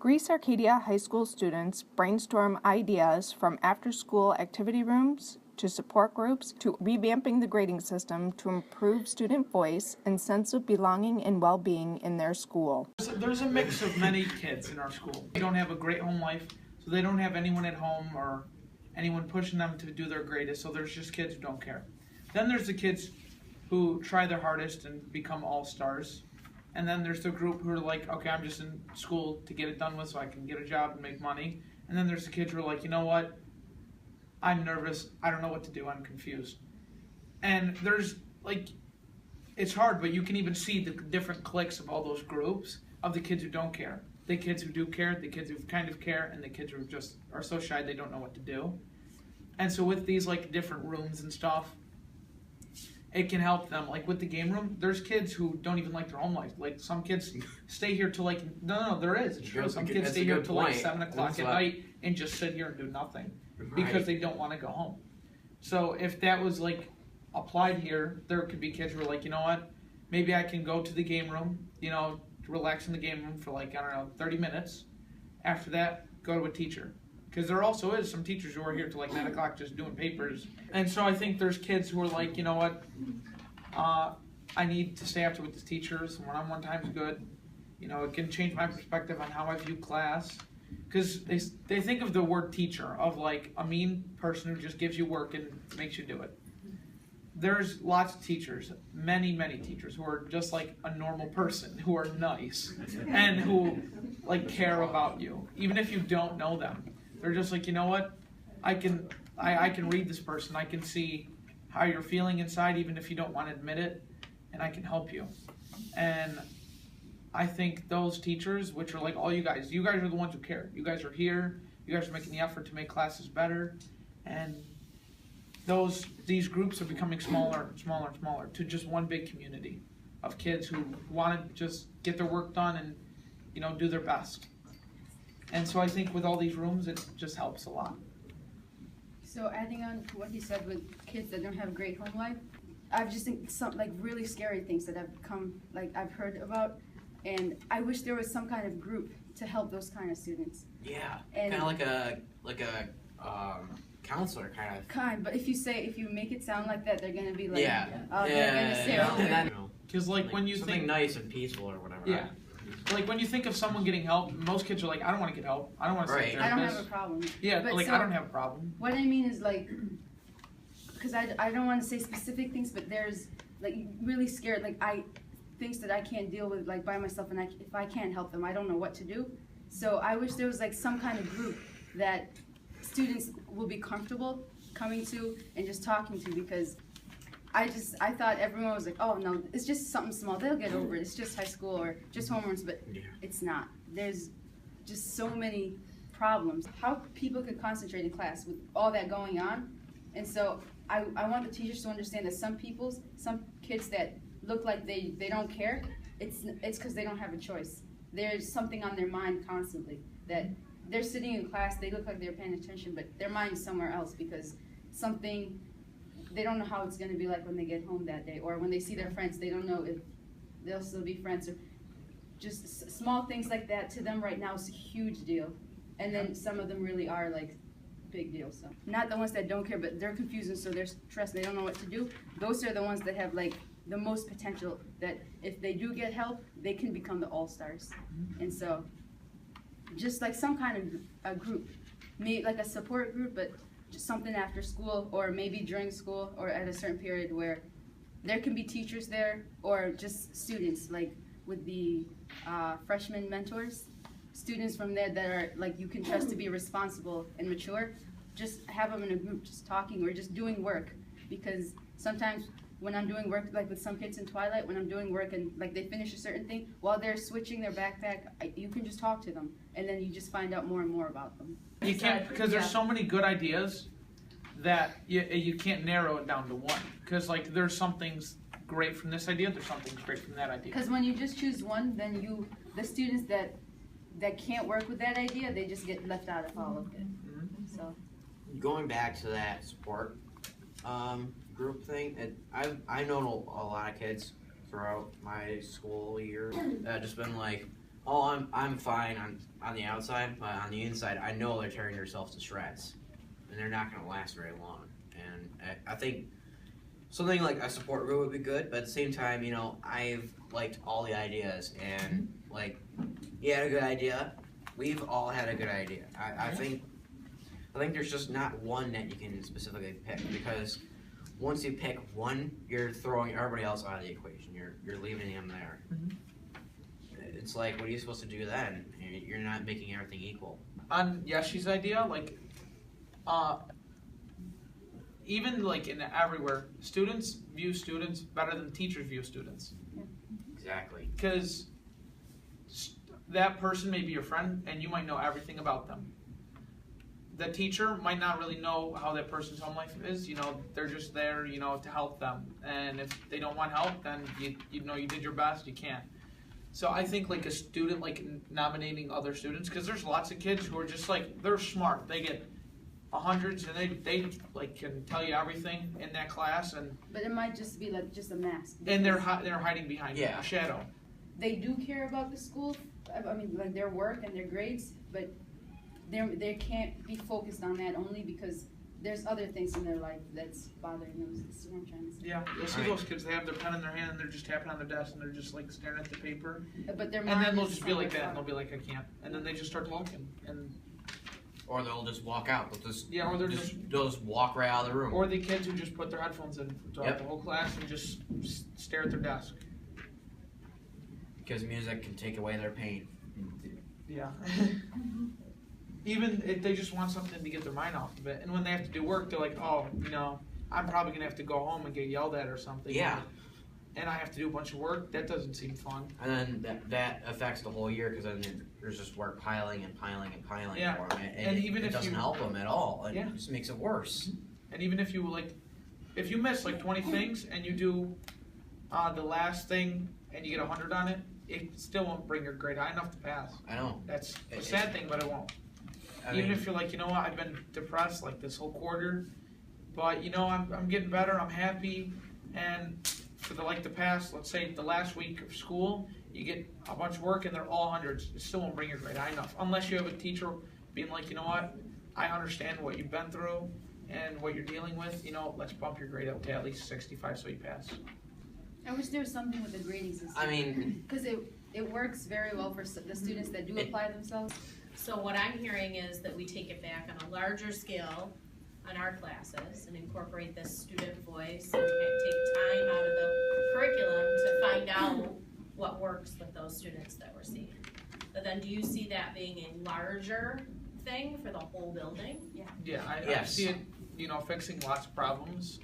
Greece Arcadia High School students brainstorm ideas from after-school activity rooms to support groups to revamping the grading system to improve student voice and sense of belonging and well-being in their school. There's a mix of many kids in our school. They don't have a great home life, so they don't have anyone at home or anyone pushing them to do their greatest, so there's just kids who don't care. Then there's the kids who try their hardest and become all-stars. And then there's the group who are like, okay, I'm just in school to get it done with so I can get a job and make money. And then there's the kids who are like, you know what? I'm nervous. I don't know what to do. I'm confused. And there's like, it's hard, but you can even see the different cliques of all those groups of the kids who don't care. The kids who do care, the kids who kind of care, and the kids who just are so shy they don't know what to do. And so with these like different rooms and stuff, it can help them. Like with the game room, there's kids who don't even like their home life. Like some kids stay here till like, no, there is. It's true. Some kids stay here till like 7 o'clock at night and just sit here and do nothing because they don't want to go home. So if that was like applied here, there could be kids who are like, you know what, maybe I can go to the game room, you know, relax in the game room for like, I don't know, 30 minutes. After that, go to a teacher. Because there also is some teachers who are here till like 9 o'clock just doing papers. And so I think there's kids who are like, you know what, I need to stay after with the teachers. One-on-one time is good. You know, it can change my perspective on how I view class. Because they think of the word teacher, of like a mean person who just gives you work and makes you do it. There's lots of teachers, many teachers who are just like a normal person, who are nice and who like care about you, even if you don't know them. They're just like, you know what, I can read this person, I can see how you're feeling inside even if you don't want to admit it, and I can help you. And I think those teachers, which are like all you guys are the ones who care. You guys are here, you guys are making the effort to make classes better, and these groups are becoming smaller to just one big community of kids who want to just get their work done and, you know, do their best. And so I think with all these rooms, it just helps a lot. So adding on to what he said with kids that don't have a great home life, I've just think some like really scary things that I've heard about, and I wish there was some kind of group to help those kind of students. Yeah, kind of like a counselor kind of. But if you make it sound like that, they're gonna be like, yeah, they're gonna say, because like when you something think nice and peaceful or whatever. Yeah. Like when you think of someone getting help, most kids are like, I don't want to get help. I don't want to see a therapist. I don't have a problem. Yeah, but like so, I don't have a problem. What I mean is like, because I don't want to say specific things, but there's like really scared, like things that I can't deal with like by myself, and if I can't help them, I don't know what to do. So I wish there was like some kind of group that students will be comfortable coming to and just talking to, because I thought everyone was like, oh no, it's just something small, they'll get over it, it's just high school or just homeworks, but it's not. There's just so many problems. How people could concentrate in class with all that going on. And so I want the teachers to understand that some kids that look like they don't care, it's because they don't have a choice. There's something on their mind constantly, that they're sitting in class, they look like they're paying attention, but their mind is somewhere else because they don't know how it's going to be like when they get home that day, or when they see their friends, they don't know if they'll still be friends, or just small things like that to them right now is a huge deal. And then some of them really are like big deals. So not the ones that don't care, but they're confused and so they're stressed, they don't know what to do. Those are the ones that have like the most potential, that if they do get help, they can become the all-stars. And so just like some kind of a group, maybe like a support group, but just something after school or maybe during school or at a certain period where there can be teachers there or just students, like with the freshman mentors, students from there that are like you can trust to be responsible and mature. Just have them in a group just talking or just doing work, because sometimes when I'm doing work, like with some kids in Twilight, when I'm doing work and like they finish a certain thing, while they're switching their backpack, you can just talk to them, and then you just find out more and more about them. You can't, because there's so many good ideas that you can't narrow it down to one. Because like there's some things great from this idea, there's some things great from that idea. Because when you just choose one, then the students that can't work with that idea, they just get left out of all of it. So going back to that support group thing, I've known a lot of kids throughout my school years that have just been like, Oh, I'm fine on the outside, but on the inside, I know they're tearing themselves to shreds, and they're not going to last very long. And I think something like a support group would be good, but at the same time, you know, I've liked all the ideas, and like, he had a good idea. We've all had a good idea. I think there's just not one that you can specifically pick, because once you pick one, you're throwing everybody else out of the equation. You're leaving them there. It's like, what are you supposed to do then? You're not making everything equal. On Yeshi's idea, like, even like in everywhere, students view students better than teachers view students. Exactly. Because that person may be your friend and you might know everything about them. The teacher might not really know how that person's home life is. You know, they're just there, you know, to help them. And if they don't want help, then you know you did your best. You can't. So I think like a student, like nominating other students, because there's lots of kids who are just like, they're smart. They get hundreds and they like can tell you everything in that class, and But it might just be like just a mask. and they're hiding behind Yeah. a shadow. They do care about the school, I mean, like their work and their grades, but they can't be focused on that only because there's other things in their life that's bothering them. Is what I'm trying to say. Yeah, you'll see Right. those kids. They have their pen in their hand and they're just tapping on their desk and they're just like staring at the paper. But their And mind then they'll is just be like that. somewhere And they'll be like, I can't. And then they just start talking. And Or they'll just walk out. yeah, or they're They'll just walk right out of the room. or the kids who just put their headphones in throughout Yep. the whole class and just stare at their desk. Because music can take away their pain. Yeah. Even if they just want something to get their mind off of it. And when they have to do work, they're like, oh, you know, I'm probably going to have to go home and get yelled at or something. Yeah. And I have to do a bunch of work. That doesn't seem fun. And then that affects the whole year, because then there's just work piling and piling and piling Yeah. for them. And even it if doesn't you- help them at all. It Yeah. just makes it worse. And even if you if you miss like 20 things and you do the last thing and you get 100 on it, it still won't bring your grade high enough to pass. I know. That's a sad thing, but it won't. I Even mean, if you're like, you know what, I've been depressed like this whole quarter, but you know, I'm getting better, I'm happy, and for the past, let's say the last week of school, you get a bunch of work and they're all hundreds, it still won't bring your grade high enough. Unless you have a teacher being like, you know what, I understand what you've been through and what you're dealing with, you know, let's bump your grade up to at least 65 so you pass. I wish there was something with the grading system. I mean, Because it works very well for the students that do apply themselves. So what I'm hearing is that we take it back on a larger scale on our classes and incorporate this student voice and take time out of the curriculum to find out what works with those students that we're seeing. But then do you see that being a larger thing for the whole building? Yeah, I Yes. see it, you know, fixing lots of problems